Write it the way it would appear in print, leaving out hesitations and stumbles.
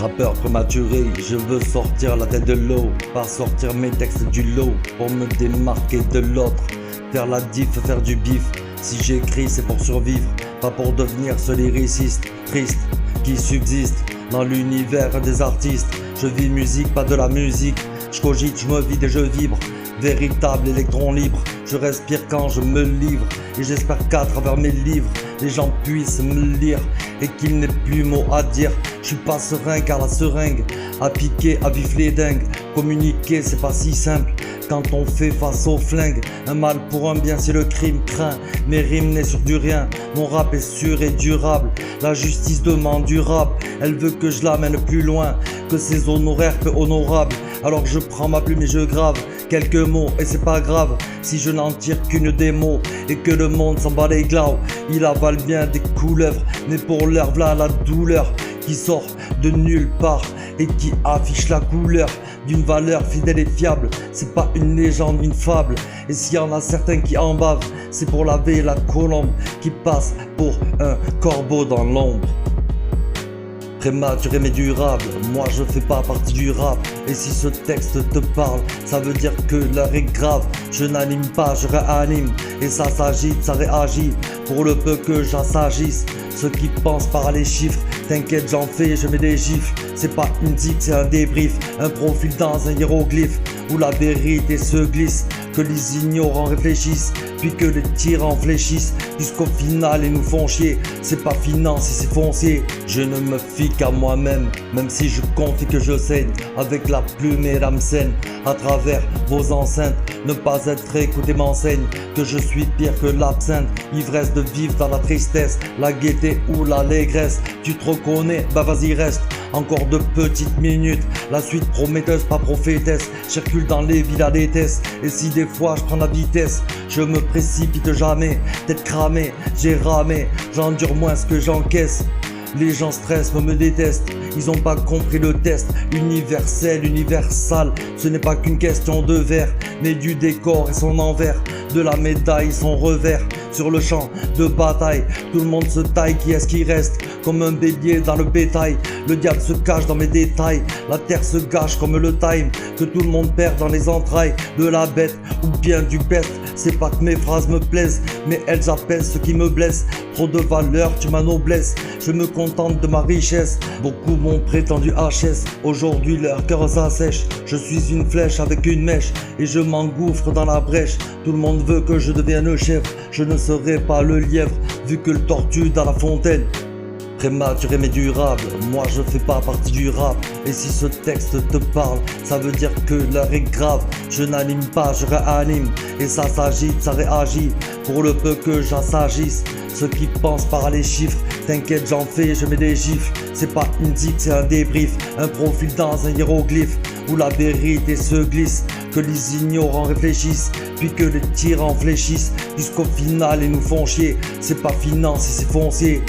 Rappeur prématuré, je veux sortir la tête de l'eau, pas sortir mes textes du lot, pour me démarquer de l'autre, faire la diff, faire du bif. Si j'écris c'est pour survivre, pas pour devenir ce lyriciste triste qui subsiste dans l'univers des artistes. Je vis musique, pas de la musique, je cogite, je me vide et je vibre, véritable électron libre. Je respire quand je me livre, et j'espère qu'à travers mes livres les gens puissent me lire et qu'il n'ait plus mot à dire. Je suis pas serein car la seringue a piqué, a vif les dingues. Communiquer c'est pas si simple quand on fait face au flingue. Un mal pour un bien c'est le crime craint. Mes rimes n'est sur du rien, mon rap est sûr et durable. La justice demande du rap, elle veut que je l'amène plus loin que ses honoraires peu honorables. Alors je prends ma plume et je grave quelques mots et c'est pas grave si je n'en tire qu'une démo et que le monde s'en bat les glaos. Il avale bien des couleuvres, mais pour l'heure v'là la douleur qui sort de nulle part et qui affiche la couleur d'une valeur fidèle et fiable. C'est pas une légende, une fable. Et s'il y en a certains qui en bavent, c'est pour laver la colombe qui passe pour un corbeau dans l'ombre. Prématuré mais durable, moi je fais pas partie du rap. Et si ce texte te parle, ça veut dire que l'heure est grave. Je n'anime pas, je réanime, et ça s'agite, ça réagit, pour le peu que j'assagisse. Ceux qui pensent par les chiffres, t'inquiète j'en fais, je mets des gifs. C'est pas une zik, c'est un débrief, un profil dans un hiéroglyphe, où la vérité se glisse, que les ignorants réfléchissent, puis que les tyrans fléchissent, jusqu'au final ils nous font chier. C'est pas finance, c'est foncier. Je ne me fie qu'à moi-même, même si je confie que je saigne, avec la plume et l'âme saine, à travers vos enceintes. Ne pas être écouté m'enseigne que je suis pire que l'absinthe, ivresse de vivre dans la tristesse, la gaieté ou l'allégresse. Tu te reconnais, bah vas-y reste, encore de petites minutes. La suite prometteuse, pas prophétesse, circule dans les villes à déteste. Et si des fois je prends la vitesse, je me précipite jamais, tête cramée, j'ai ramé, j'endure moins ce que j'encaisse. Les gens stressent, me détestent, ils ont pas compris le test. Universel, universal, ce n'est pas qu'une question de verre, mais du décor et son envers, de la médaille son revers. Sur le champ de bataille, tout le monde se taille, qui est-ce qui reste comme un bélier dans le bétail. Le diable se cache dans mes détails, la terre se gâche comme le time, que tout le monde perd dans les entrailles de la bête ou bien du best. C'est pas que mes phrases me plaisent, mais elles apaisent ce qui me blesse. Trop de valeur, tu ma noblesse, je me contente de ma richesse. Beaucoup m'ont prétendu HS, aujourd'hui leur cœur s'assèche. Je suis une flèche avec une mèche, et je m'engouffre dans la brèche. Tout le monde veut que je devienne chef, je ne serai pas le lièvre, vu que le tortue dans la fontaine. Prématuré mais durable, moi je fais pas partie du rap. Et si ce texte te parle, ça veut dire que l'heure est grave. Je n'anime pas, je réanime, et ça s'agite, ça réagit, pour le peu que j'assagisse. Ceux qui pensent par les chiffres, t'inquiète j'en fais, je mets des gifs. C'est pas une zik, c'est un débrief, un profil dans un hiéroglyphe, où la vérité se glisse, que les ignorants réfléchissent, puis que les tyrans fléchissent, jusqu'au final ils nous font chier. C'est pas finance, c'est foncier.